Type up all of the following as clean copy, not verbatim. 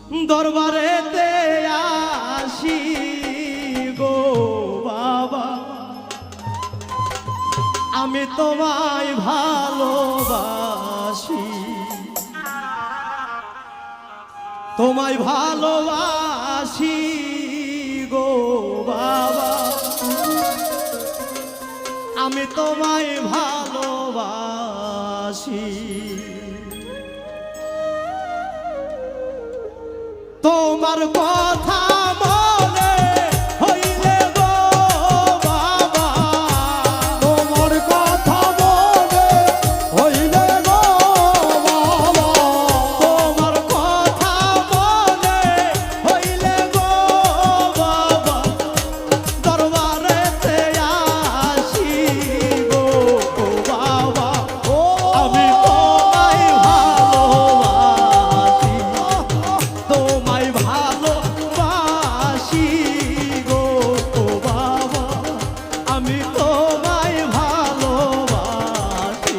দরবারেতে আসি গো বাবা, আমি তোমায় ভালোবাসি, তোমায় ভালোবাসি গো বাবা, আমি তোমায় ভালোবাসি। তোমার কথা মনে হইলে গো বাবা, তোমার কথা মনে হইলে গো বাবা, তোমার কথা মনে হইলে গো বাবা, দরবারেতে আসি গো বাবা, ও আমি তোমায় ভালোবাসি, তোমায় ভালোবাসি গো বাবা, আমি তোমায় ভালোবাসি।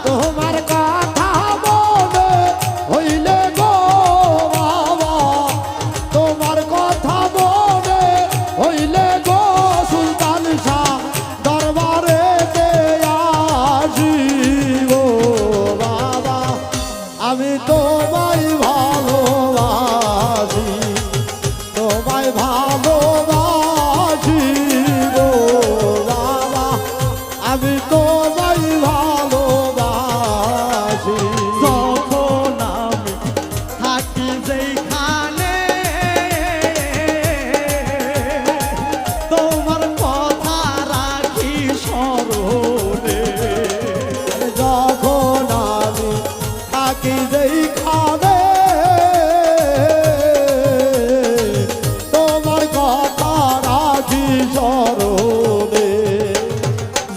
তোমার কথা মনে হইলে গো বাবা, তোমার কথা মনে হইলে গো সুলতান শাহ, দরবারেতে আসি গো বাবা, আমি তোমায় ভালোবাসি, তোমায় ভালোবাসি গো বাবা, আমি তোমায় ভালোবাসি। যখন আমি থাকি যেখানে, তোমার কথা রাখি স্মরণে, যখন আমি থাকি যেখানে, তোমার কথা রাখি স্মরণে,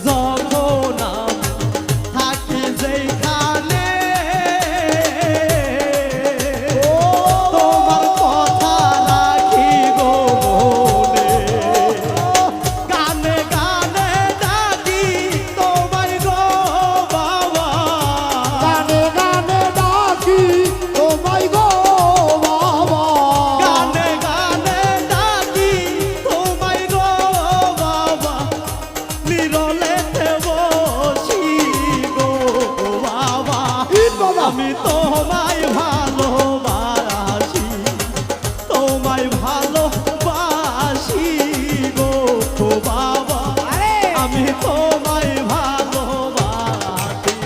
যখন আমি থাকি যেখানে, তোমার কথা রাখি গো মনে, গানে গানে ডাকি তোমায় গো বাবা, গানে গানে ডাকি তোমায় গো বাবা, গানে গানে ডাকি তোমায় গো বাবা, নিরলেতে বসি গো বাবা, আমি তোমায় ভালোবাসি, তোমায় ভালোবাসি গো বাবা, আমি তোমায় ভালোবাসি।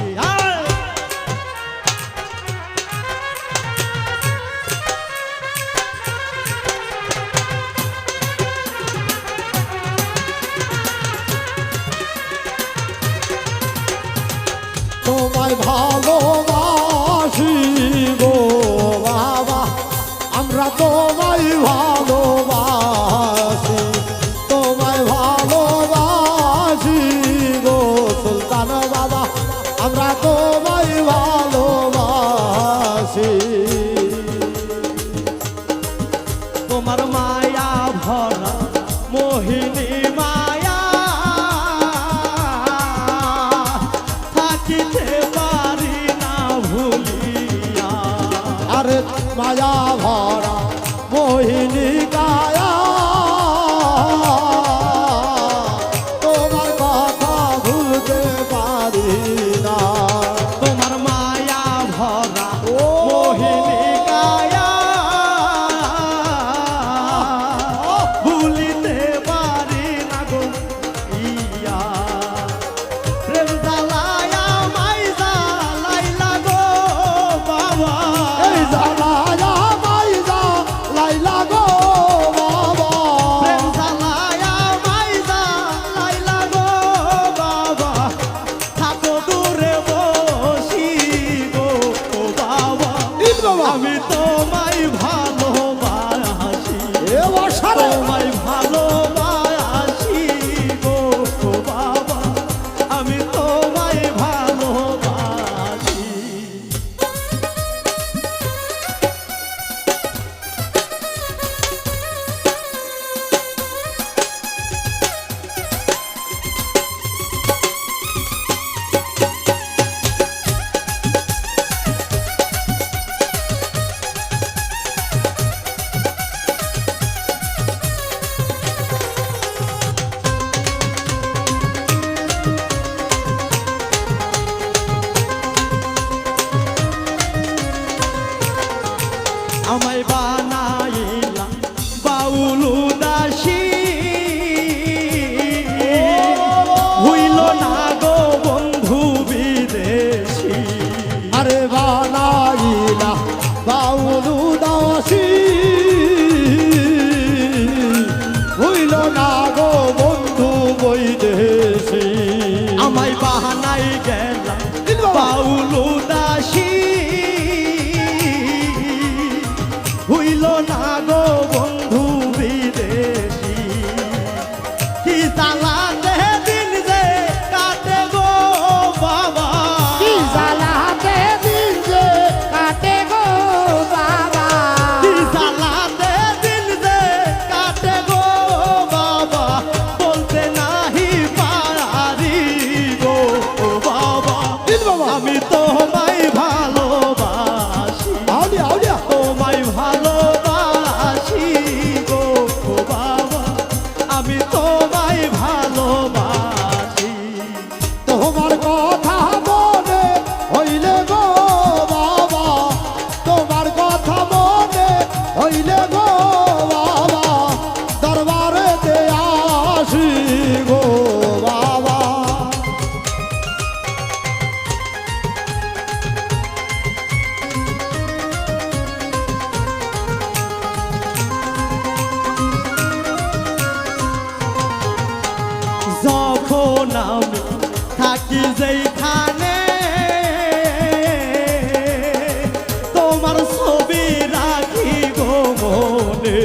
তোমায় ভালোবাসি গো বাবা, আমরা তোমায় ভালোবাসি, তোমায় ভালোবাসি গো সুলতান বাবা, আমরা তোমায় ভালোবাসি। তোমার মায়া ভরা মোহিনী মায়া, থাকিতে পারি না ভুলিয়া, আরে মায়া ভরা মোহিনী কায়া, তোমার কথা ভুলতে পারি না। তোমার মায়া ভরা ও মোহিনী কায়া, ভুলিতে পারি না গো ইয়া, প্রেম জ্বালায়া মাই জ্বালাইলা গো বাবা, এই জ্বালায়া মাই জ্বালাইলা গো বাবা, প্রেম জ্বালায়া মাই জ্বালাইলা গো বাবা, থাকো দূরে বসি গো বাবা, আমি তোমায় ভালোবাসি, এ বর্ষারে তোমায় ভালোবাসি গো বাবা, আমি তোমায় ভালোবাসি। আমায় বানাইলা বাউল উদাসী হইল না গো বন্ধু বিদেশী আরে বানাইলা বাউল উদাসী হইল না গো বন্ধু বৈদেশী আমায় বাহানাই গেলা বাউল উদাসী হইল না গো বন্ধু বিদেশী কি জ্বালাতে দিন যে কাটে গো বাবা কি জ্বালাতে দিন যে কাটে গো বাবা কি জ্বালাতে দিন যে কাটে গো বাবা বলতে নাহি পারি গো বাবা আমি তোমায় ভালোবাসি আউলিয়া আউলিয়া তোমায় ভালোবাসি গো বাবা আমি তোমায় ভালোবাসি তোমার কথা মনে হইলে গো বাবা তোমার কথা মনে হইলে গো বাবা দরবারেতে আসি গো বাবা যখন আমি থাকি যেখানে তোমার ছবি রাখি গো মনে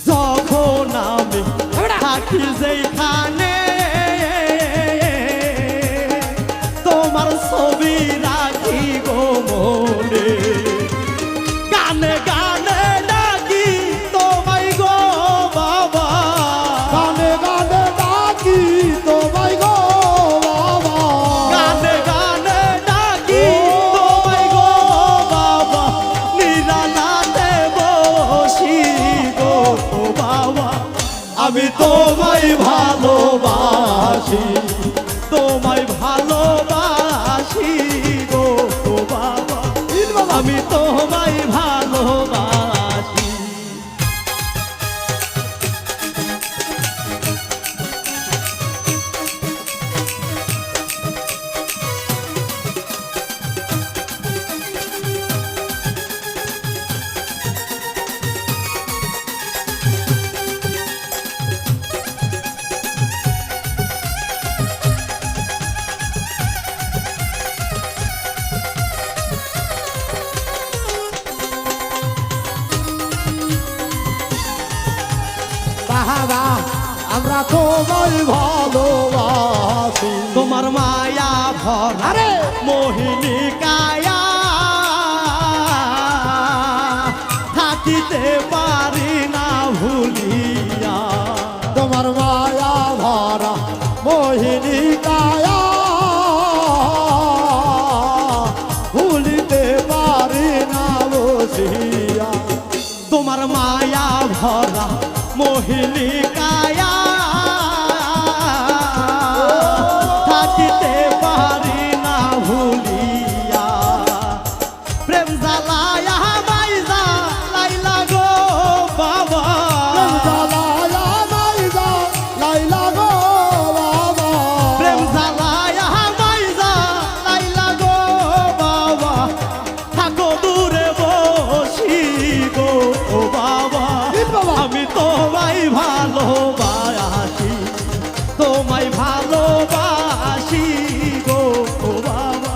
যখন আমি থাকি যেখানে তোমার ছবি রাখি গো মনে গানে গানে ডাকি তোমায় গো বাবা গানে গানে ডাকি তোমায় গো বাবা গানে গানে ডাকি তোমায় গো বাবা নিরালাতে বসি গো বাবা আমি তোমায় ভালোবাসি তোমায় ভালোবাসি গো বাবা আমি তোমায় ভালোবাসি বাবা আমরা তোমায় ভালোবাসি তোমার মায়া ভরা আরে মোহিনী কায়া থাকিতে পারি না ভুলিয়া তোমার মায়া ভরা মোহিনী কায়া ভুলিতে পারি না বসিয়া তোমার মায়া ভরা মোহিনী কায়া থাকিতে পারি না ভুলিয়া প্রেম জ্বালায়া মাইজা লাইলা গো বাবা জ্বালায়া মাইজা লাইলা গো বাবা প্রেম জ্বালায়া মাইজা লাইলা গো বাবা থাকো দূরে বসি গো বাবা আমি তোমায় ভালোবাসি তোমায় ভালোবাসি গো বাবা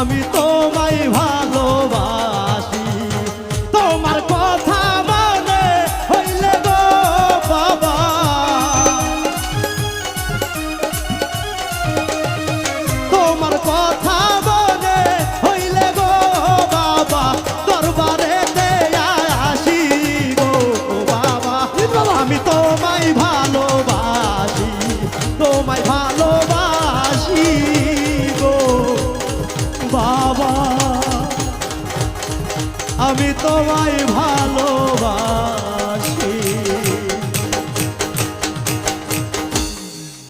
আমি তোমায় ভালোবাসি তোমার কথা মনে হইলে গো বাবা তোমার কথা মনে হইলে গো বাবা দরবারে আসি গো বাবা আমি তোমায় ভালোবাসি তোমায় ভালোবাসি গো বাবা আমি তোমায় ভালোবাসি